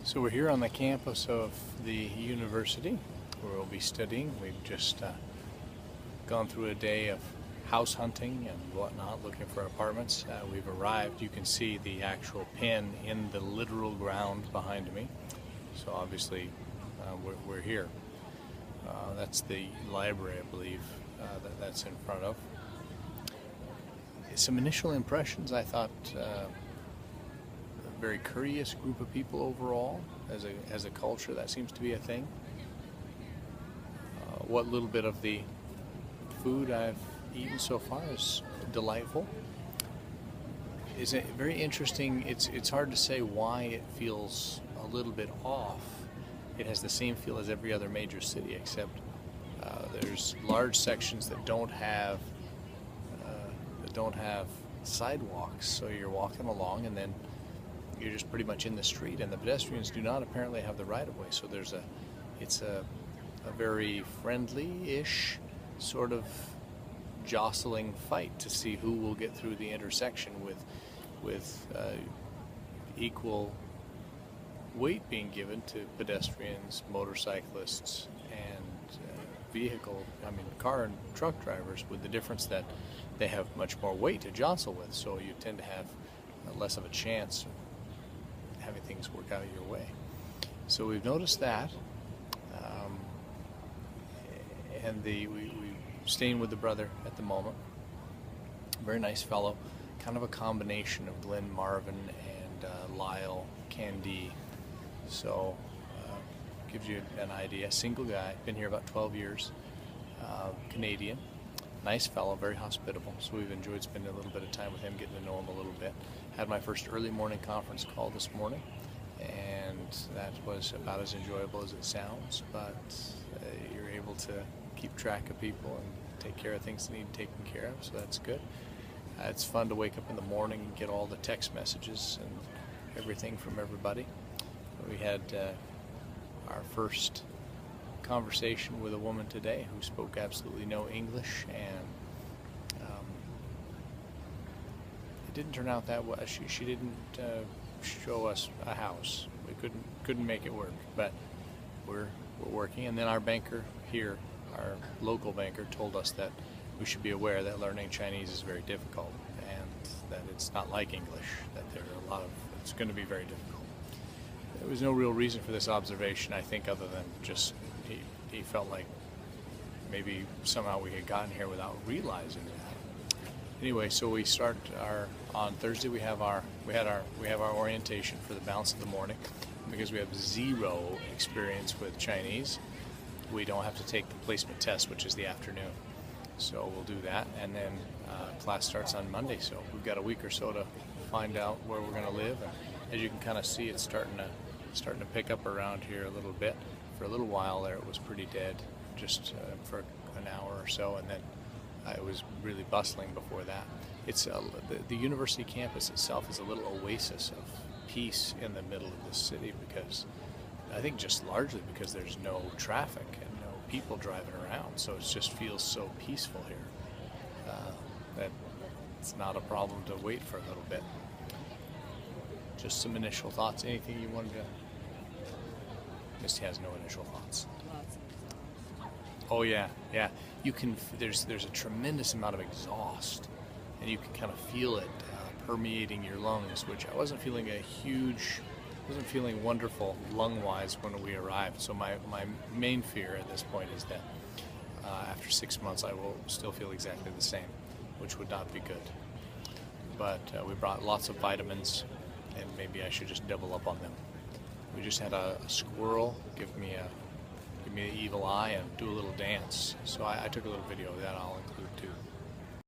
So we're here on the campus of the university where we'll be studying. We've just gone through a day of house hunting and whatnot, looking for apartments. We've arrived. You can see the actual pin in the literal ground behind me. So obviously we're here. That's the library, I believe, that's in front of. Some initial impressions. I thought a very courteous group of people overall. As a culture, that seems to be a thing. What little bit of the food I've eaten so far is delightful. Is it very interesting? It's hard to say why it feels a little bit off. It has the same feel as every other major city, except there's large sections that don't have sidewalks. So you're walking along, and then you're just pretty much in the street, and the pedestrians do not apparently have the right-of-way. So it's a very friendly-ish sort of jostling fight to see who will get through the intersection with equal weight being given to pedestrians, motorcyclists, and car and truck drivers, with the difference that they have much more weight to jostle with, so you tend to have less of a chance of having things work out your way. So we've noticed that, and we're staying with the brother at the moment. Very nice fellow, kind of a combination of Glenn Marvin and Lyle Candy. So gives you an idea. Single guy, been here about 12 years, Canadian. Nice fellow, very hospitable. So we've enjoyed spending a little bit of time with him, getting to know him a little bit. Had my first early morning conference call this morning, and that was about as enjoyable as it sounds, but you're able to keep track of people and take care of things that need taken care of, so that's good. It's fun to wake up in the morning and get all the text messages and everything from everybody. We had our first conversation with a woman today who spoke absolutely no English, and it didn't turn out that well. She didn't show us a house. We couldn't make it work, but we're working. And then our banker here, our local banker, told us that we should be aware that learning Chinese is very difficult, and that it's not like English, that it's going to be very difficult. There was no real reason for this observation, I think, other than just he felt like maybe somehow we had gotten here without realizing that. Anyway, so we start on Thursday. We have our orientation for the balance of the morning. Because we have zero experience with Chinese, we don't have to take the placement test, which is the afternoon. So we'll do that, and then class starts on Monday. So we've got a week or so to find out where we're going to live. And as you can kind of see, it's starting to pick up around here a little bit. For a little while there, it was pretty dead, just for an hour or so, and then it was really bustling before that. It's the university campus itself is a little oasis of peace in the middle of the city, because I think just largely because there's no traffic and no people driving around, so it just feels so peaceful here that it's not a problem to wait for a little bit. Just some initial thoughts. Anything you wanted to? Misty has no initial thoughts. Oh yeah. You can. There's a tremendous amount of exhaust, and you can kind of feel it permeating your lungs, which I wasn't feeling wonderful lung-wise when we arrived. So my main fear at this point is that after 6 months I will still feel exactly the same, which would not be good. But we brought lots of vitamins, and maybe I should just double up on them. We just had a squirrel give me the evil eye and do a little dance. So I took a little video of that I'll include too.